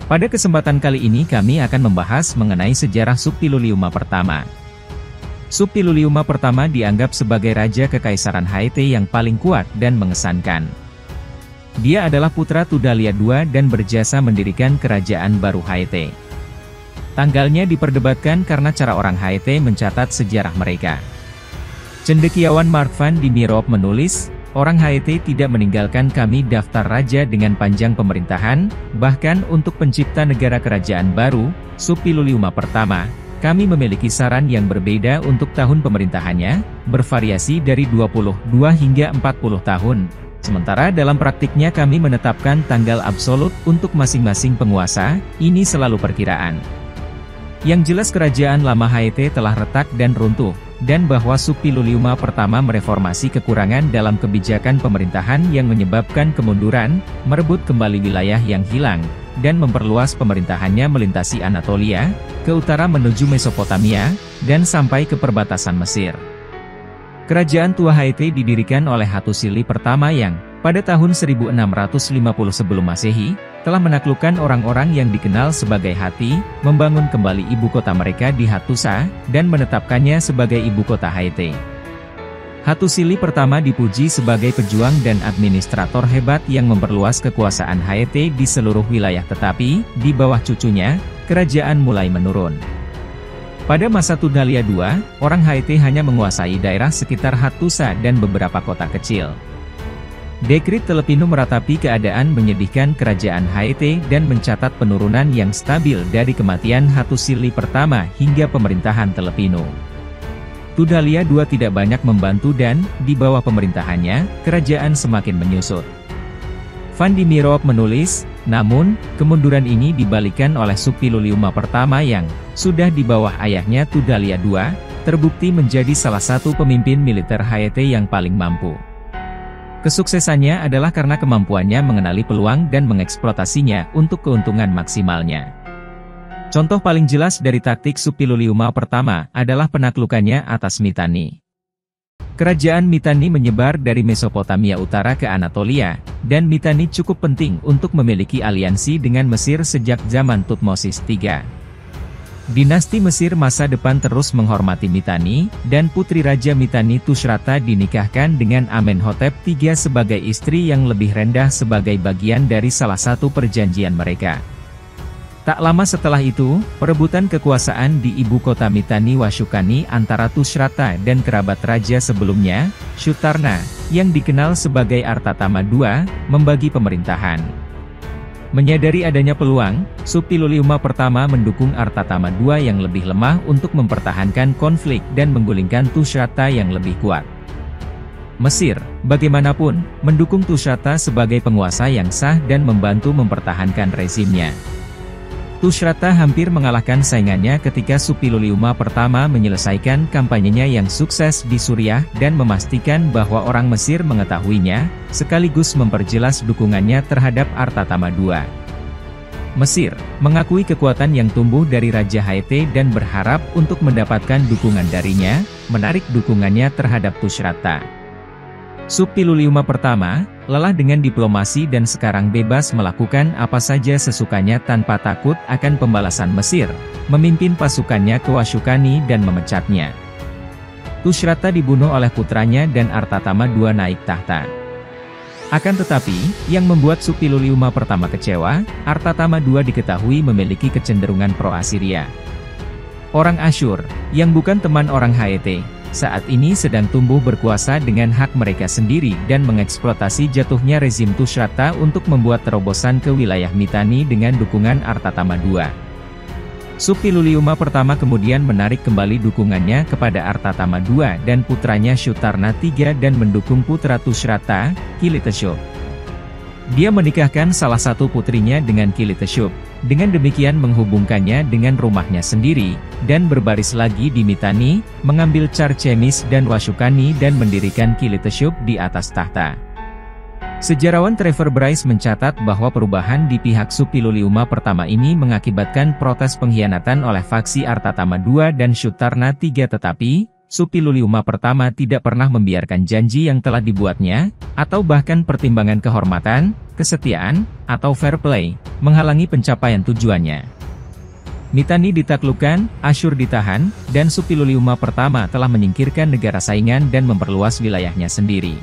Pada kesempatan kali ini kami akan membahas mengenai sejarah Suppiluliuma pertama. Suppiluliuma pertama dianggap sebagai raja kekaisaran Haiti yang paling kuat dan mengesankan. Dia adalah putra Tudalia II dan berjasa mendirikan kerajaan baru Haiti. Tanggalnya diperdebatkan karena cara orang Haiti mencatat sejarah mereka. Cendekiawan Mark van die Meerop menulis, orang Haiti tidak meninggalkan kami daftar raja dengan panjang pemerintahan, bahkan untuk pencipta negara kerajaan baru, Suppiluliuma pertama, kami memiliki saran yang berbeda untuk tahun pemerintahannya, bervariasi dari 22 hingga 40 tahun. Sementara dalam praktiknya kami menetapkan tanggal absolut untuk masing-masing penguasa, ini selalu perkiraan. Yang jelas kerajaan lama Haiti telah retak dan runtuh, dan bahwa Suppiluliuma pertama mereformasi kekurangan dalam kebijakan pemerintahan yang menyebabkan kemunduran, merebut kembali wilayah yang hilang, dan memperluas pemerintahannya melintasi Anatolia, ke utara menuju Mesopotamia, dan sampai ke perbatasan Mesir. Kerajaan tua Haiti didirikan oleh Hattusili pertama yang, pada tahun 1650 sebelum Masehi, telah menaklukkan orang-orang yang dikenal sebagai Hatti, membangun kembali ibu kota mereka di Hattusa, dan menetapkannya sebagai ibu kota Haiti. Hattusili pertama dipuji sebagai pejuang dan administrator hebat yang memperluas kekuasaan Haiti di seluruh wilayah, tetapi, di bawah cucunya, kerajaan mulai menurun. Pada masa Tudalia II, orang Haiti hanya menguasai daerah sekitar Hattusa dan beberapa kota kecil. Dekrit Telepinu meratapi keadaan menyedihkan kerajaan Haiti dan mencatat penurunan yang stabil dari kematian Hattusili pertama hingga pemerintahan Telepinu. Tudalia II tidak banyak membantu dan, di bawah pemerintahannya, kerajaan semakin menyusut. Van die Meerop menulis, namun, kemunduran ini dibalikan oleh Suppiluliuma pertama yang, sudah di bawah ayahnya Tudalia II, terbukti menjadi salah satu pemimpin militer Haiti yang paling mampu. Kesuksesannya adalah karena kemampuannya mengenali peluang dan mengeksploitasinya untuk keuntungan maksimalnya. Contoh paling jelas dari taktik Suppiluliuma pertama adalah penaklukannya atas Mitanni. Kerajaan Mitanni menyebar dari Mesopotamia Utara ke Anatolia, dan Mitanni cukup penting untuk memiliki aliansi dengan Mesir sejak zaman Thutmosis III. Dinasti Mesir masa depan terus menghormati Mitanni, dan putri Raja Mitanni Tushratta dinikahkan dengan Amenhotep III sebagai istri yang lebih rendah sebagai bagian dari salah satu perjanjian mereka. Tak lama setelah itu, perebutan kekuasaan di ibu kota Mitanni Washukani antara Tushratta dan kerabat raja sebelumnya, Shutarna, yang dikenal sebagai Artatama II, membagi pemerintahan. Menyadari adanya peluang, Suppiluliuma pertama mendukung Artatama II yang lebih lemah untuk mempertahankan konflik dan menggulingkan Tushratta yang lebih kuat. Mesir, bagaimanapun, mendukung Tushratta sebagai penguasa yang sah dan membantu mempertahankan rezimnya. Tushratta hampir mengalahkan saingannya ketika Suppiluliuma pertama menyelesaikan kampanyenya yang sukses di Suriah dan memastikan bahwa orang Mesir mengetahuinya, sekaligus memperjelas dukungannya terhadap Artatama II. Mesir, mengakui kekuatan yang tumbuh dari Raja Haiti dan berharap untuk mendapatkan dukungan darinya, menarik dukungannya terhadap Tushratta. Suppiluliuma pertama, lelah dengan diplomasi dan sekarang bebas melakukan apa saja sesukanya tanpa takut akan pembalasan Mesir, memimpin pasukannya ke Washukani dan memecatnya. Tushratta dibunuh oleh putranya dan Artatama II naik tahta. Akan tetapi, yang membuat Suppiluliuma pertama kecewa, Artatama II diketahui memiliki kecenderungan pro-Asiria. Orang Asyur, yang bukan teman orang Haiti, saat ini sedang tumbuh berkuasa dengan hak mereka sendiri dan mengeksploitasi jatuhnya rezim Tushratta untuk membuat terobosan ke wilayah Mitanni dengan dukungan Artatama II. Suppiluliuma pertama kemudian menarik kembali dukungannya kepada Artatama II dan putranya Shutarna III dan mendukung putra Tushratta, Kiliteshub. Dia menikahkan salah satu putrinya dengan Kiliteshub, dengan demikian menghubungkannya dengan rumahnya sendiri, dan berbaris lagi di Mitanni, mengambil Carchemish dan Washukani dan mendirikan Kiliteshub di atas tahta. Sejarawan Trevor Bryce mencatat bahwa perubahan di pihak Suppiluliuma pertama ini mengakibatkan protes pengkhianatan oleh faksi Artatama II dan Shutarna III, tetapi, Suppiluliuma pertama tidak pernah membiarkan janji yang telah dibuatnya, atau bahkan pertimbangan kehormatan, kesetiaan, atau fair play, menghalangi pencapaian tujuannya. Mitanni ditaklukkan, Asyur ditahan, dan Suppiluliuma pertama telah menyingkirkan negara saingan dan memperluas wilayahnya sendiri.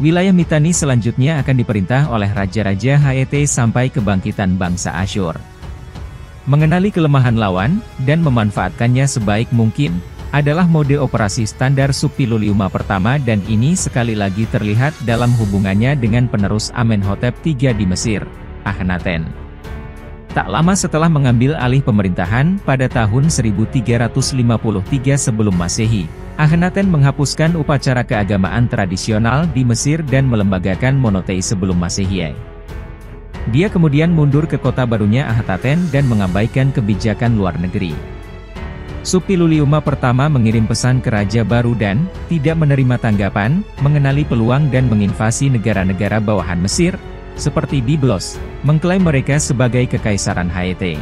Wilayah Mitanni selanjutnya akan diperintah oleh Raja-Raja Het sampai kebangkitan bangsa Asyur. Mengenali kelemahan lawan, dan memanfaatkannya sebaik mungkin, adalah mode operasi standar Suppiluliuma pertama dan ini sekali lagi terlihat dalam hubungannya dengan penerus Amenhotep III di Mesir, Akhenaten. Tak lama setelah mengambil alih pemerintahan pada tahun 1353 sebelum Masehi, Akhenaten menghapuskan upacara keagamaan tradisional di Mesir dan melembagakan monoteis sebelum Masehi. Dia kemudian mundur ke kota barunya Akhenaten dan mengabaikan kebijakan luar negeri. Suppiluliuma pertama mengirim pesan ke raja baru dan tidak menerima tanggapan, mengenali peluang dan menginvasi negara-negara bawahan Mesir, seperti Byblos, mengklaim mereka sebagai kekaisaran Het.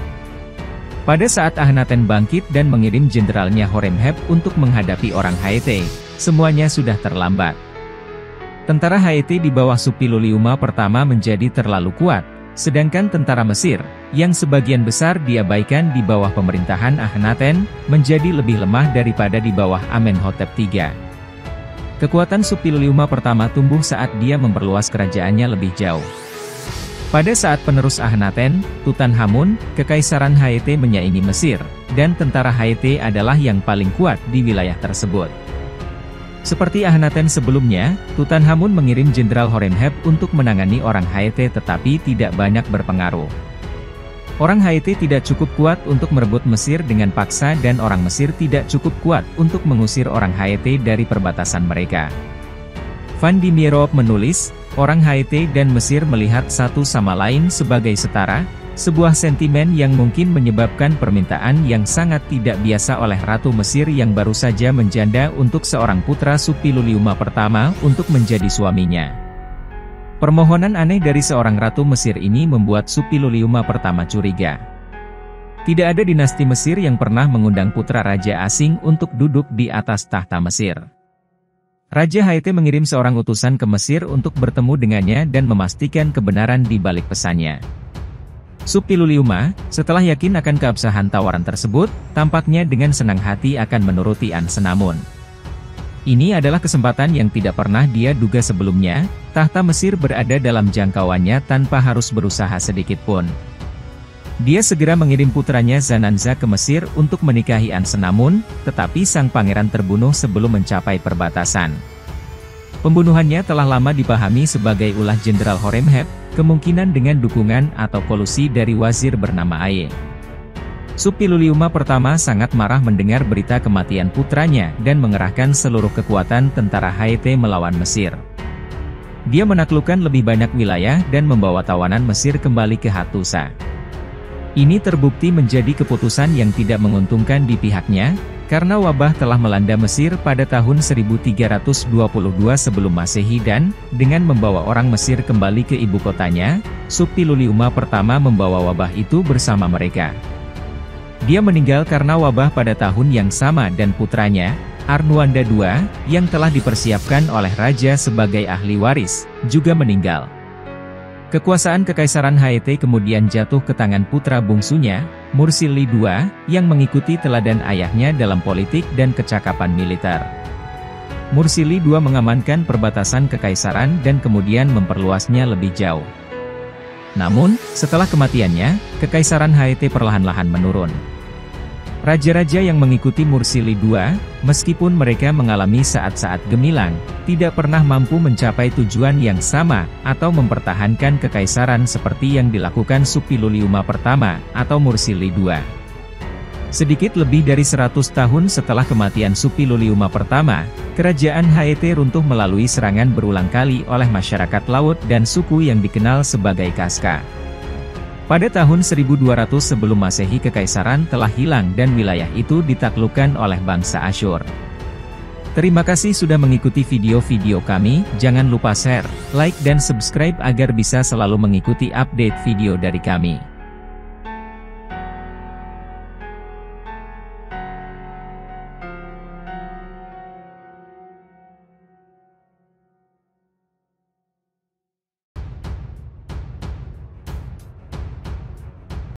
Pada saat Akhenaten bangkit dan mengirim jenderalnya Horemheb untuk menghadapi orang Het, semuanya sudah terlambat. Tentara Het di bawah Suppiluliuma pertama menjadi terlalu kuat, sedangkan tentara Mesir, yang sebagian besar diabaikan di bawah pemerintahan Akhenaten, menjadi lebih lemah daripada di bawah Amenhotep III. Kekuatan Suppiluliuma pertama tumbuh saat dia memperluas kerajaannya lebih jauh. Pada saat penerus Akhenaten, Tutankhamun, kekaisaran Het menyaingi Mesir, dan tentara Het adalah yang paling kuat di wilayah tersebut. Seperti Akhenaten sebelumnya, Tutankhamun mengirim Jenderal Horemheb untuk menangani orang Het tetapi tidak banyak berpengaruh. Orang Het tidak cukup kuat untuk merebut Mesir dengan paksa dan orang Mesir tidak cukup kuat untuk mengusir orang Het dari perbatasan mereka. Van die Mierop menulis, orang Het dan Mesir melihat satu sama lain sebagai setara, sebuah sentimen yang mungkin menyebabkan permintaan yang sangat tidak biasa oleh Ratu Mesir yang baru saja menjanda untuk seorang putra Suppiluliuma pertama untuk menjadi suaminya. Permohonan aneh dari seorang Ratu Mesir ini membuat Suppiluliuma pertama curiga. Tidak ada dinasti Mesir yang pernah mengundang putra raja asing untuk duduk di atas tahta Mesir. Raja Het mengirim seorang utusan ke Mesir untuk bertemu dengannya dan memastikan kebenaran di balik pesannya. Suppiluliuma, setelah yakin akan keabsahan tawaran tersebut, tampaknya dengan senang hati akan menuruti Ansenamun. Ini adalah kesempatan yang tidak pernah dia duga sebelumnya, tahta Mesir berada dalam jangkauannya tanpa harus berusaha sedikit pun. Dia segera mengirim putranya Zananza ke Mesir untuk menikahi Ansenamun, tetapi sang pangeran terbunuh sebelum mencapai perbatasan. Pembunuhannya telah lama dipahami sebagai ulah Jenderal Horemheb, kemungkinan dengan dukungan atau kolusi dari wazir bernama Aye. Suppiluliuma pertama sangat marah mendengar berita kematian putranya dan mengerahkan seluruh kekuatan tentara Het melawan Mesir. Dia menaklukkan lebih banyak wilayah dan membawa tawanan Mesir kembali ke Hattusa. Ini terbukti menjadi keputusan yang tidak menguntungkan di pihaknya, karena wabah telah melanda Mesir pada tahun 1322 sebelum Masehi dan, dengan membawa orang Mesir kembali ke ibu kotanya, Suppiluliuma pertama membawa wabah itu bersama mereka. Dia meninggal karena wabah pada tahun yang sama dan putranya, Arnuanda II, yang telah dipersiapkan oleh raja sebagai ahli waris, juga meninggal. Kekuasaan kekaisaran Het kemudian jatuh ke tangan putra bungsunya, Mursili II, yang mengikuti teladan ayahnya dalam politik dan kecakapan militer. Mursili II mengamankan perbatasan kekaisaran dan kemudian memperluasnya lebih jauh. Namun, setelah kematiannya, kekaisaran Het perlahan-lahan menurun. Raja-raja yang mengikuti Mursili II, meskipun mereka mengalami saat-saat gemilang, tidak pernah mampu mencapai tujuan yang sama, atau mempertahankan kekaisaran seperti yang dilakukan Suppiluliuma pertama, atau Mursili II. Sedikit lebih dari 100 tahun setelah kematian Suppiluliuma pertama, kerajaan Het runtuh melalui serangan berulang kali oleh masyarakat laut dan suku yang dikenal sebagai Kaska. Pada tahun 1200 sebelum Masehi kekaisaran telah hilang dan wilayah itu ditaklukkan oleh bangsa Asyur. Terima kasih sudah mengikuti video-video kami, jangan lupa share, like dan subscribe agar bisa selalu mengikuti update video dari kami.